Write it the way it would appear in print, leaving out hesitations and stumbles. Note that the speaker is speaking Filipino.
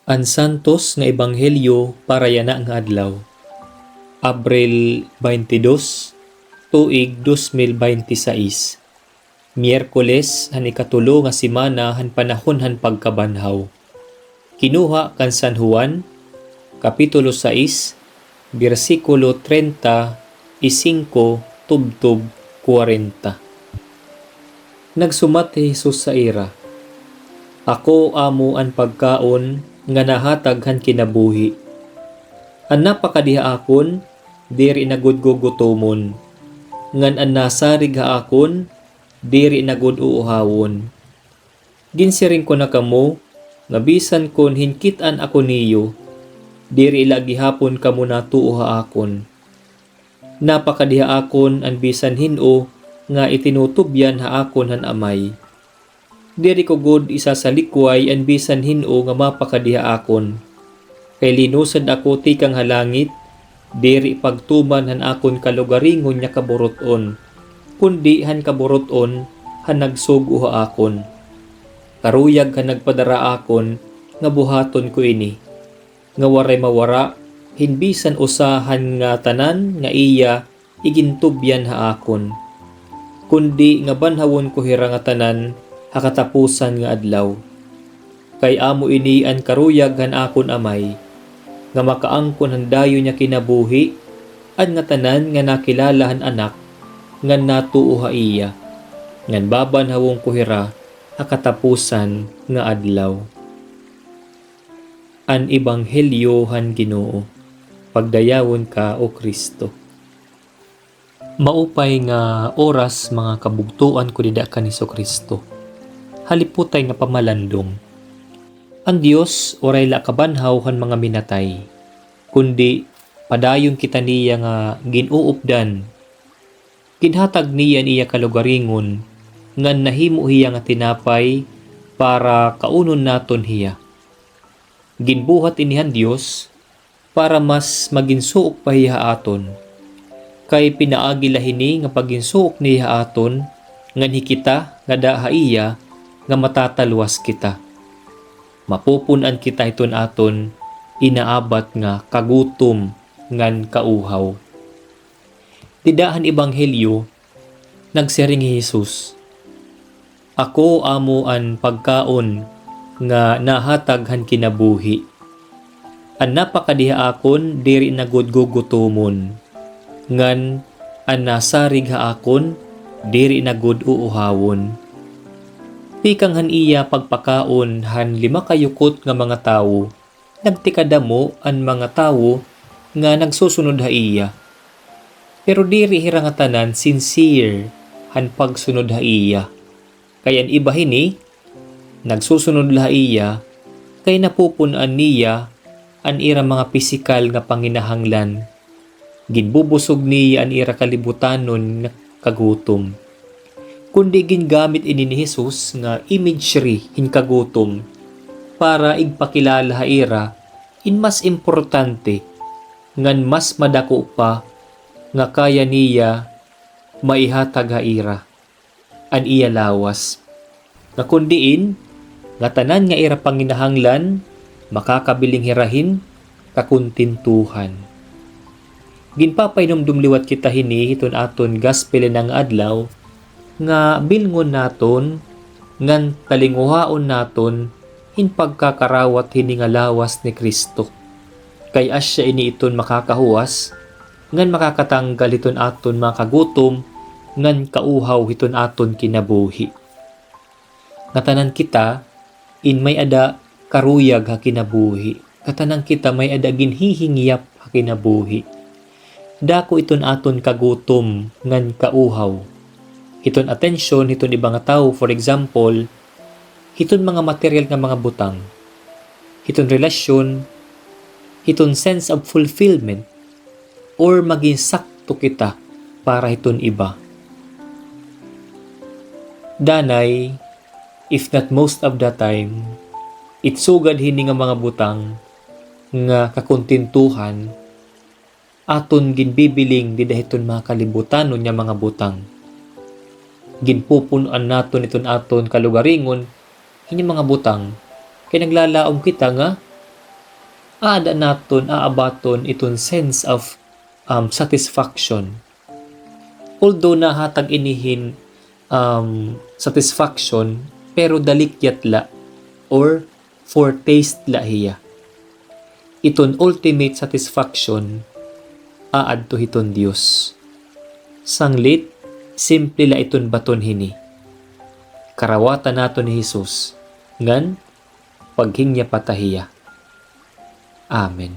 Ang santos nga ebanghelyo para yana nga adlaw. Abril 22, tuig 2026. Miyerkules han ikatulo nga semana han panahon han pagkabanhaw. Kinuha kan San Juan, kapitulo 6, bersikulo 30, isingko tubtub 40. Nagsumat Jesus sa ira. Ako amo ang pagkaon nga nahatag han kinabuhi. An napakadiha akon, diri nagudgugutomon. Ngan an nasarig ha akon, diri naguduuhawon. Ginsiring ko na kamo, nga bisan kon hinkitan ako niyo, diri lagi hapon kamo natuo ha akon. Napakadiha akon an bisan hino, nga itinutubyan ha akon han amay. Diri ko gud isa sa likway an bisan hino nga mapakadiha akon. Kay linusad ako tikang halangit, diri pagtuman han akon kalugaringon nya kaburoton, kundi han kaburoton han nagsugo ha akon. Karuyag han nagpadara akon, nga buhaton ko ini. Nga waray mawara, hinbisan usahan nga tanan nga iya igintubyan ha akon. Kundi nga banhawon ko hira nga tanan, hakatapusan nga adlaw. Kay amo ini an karuyag han akon amay, nga makaangkon han dayo niya kinabuhi, at nga tanan nga nakilala han anak, nga natuo ha iya, ngan babanhawon ko hira, hakatapusan nga adlaw. An ebanghelyo han Ginoo, pagdayawon ka o Kristo. Maupay nga oras mga kabugtuan ko dida ka ni Kristo. Haliputay nga pamalandong. Ang Dios oray la kabanhaw han mga minatay, kundi padayon kita niya nga ginuupdan. Kinhatag niya iya kalugaringon, ngan nahimo hiya nga tinapay para kaunon naton hiya. Ginbuhat inihan Dios para mas maginsuok pa hiya aton. Kay pinaagi lahini nga paginsuok niya aton, ngan hikita nga daha iya nga matatalwas kita. Mapupunan kita iton aton, inaabat nga kagutom ngan kauhaw. Tidahan ebanghelyo, nagsiring Jesus, ako amo an pagkaon nga nahatag han kinabuhi. An napakadiha akon, diri nagudgugutomon. Ngan an nasarig ha akon, diri naguduuhawon. Pikang han iya pagpakaon han 5 kayukot nga mga tawo, nagtikadamo an mga tawo nga nagsusunod ha iya. Pero diri hira nga tanan sincere han pagsunod ha iya. Kay an iba hini, nagsusunod ha iya, kay napupunan niya an ira mga pisikal nga panginahanglan. Ginbubusog niya an ira kalibutanon nga kagutom. Kundi gingamit ini ni Jesus nga imagery hinkagutom para igpakilala ha ira in mas importante ngan mas madako pa nga kaya niya maihatag ha ira an iya lawas. Nga kundiin nga tanan nga ira panginahanglan makakabiling hirahin kakuntintuhan. Ginpapainomdum liwat kita hini hiton aton gospel ng adlaw, nga bilngon naton, ngan talinguhaon naton, in pagkakarawat hini nga lawas ni Kristo. Kay asya ini iton makakahuwas, ngan makakatanggal hiton aton mga kagutom, ngan kauhaw hiton aton kinabuhi. Katanan kita, in may ada karuyag ha kinabuhi. Katanan kita may ada ginhihingyap ha kinabuhi. Dako iton aton kagutom, ngan kauhaw. Hiton atensyon, hiton ibang nga tao, for example, hiton mga material nga mga butang, hiton relasyon, hiton sense of fulfillment, or maging sakto kita para hiton iba. Danay, if not most of the time, itsugad hini nga mga butang nga kakuntintuhan, aton ginbibiling di dahiton mga kalibutanon nga mga butang. Ginpupunan naton iton aton kalugaringon hini mga butang kay naglalaom kita nga ada naton aabaton iton sense of satisfaction. Although nahatag inihin satisfaction, pero dalikyat la or foretaste la hiya. Iton ultimate satisfaction aadto hiton Dios. Sanglit, simple la iton baton hini. Karawatan nato ni Jesus, ngan paghingya patahiya. Amen.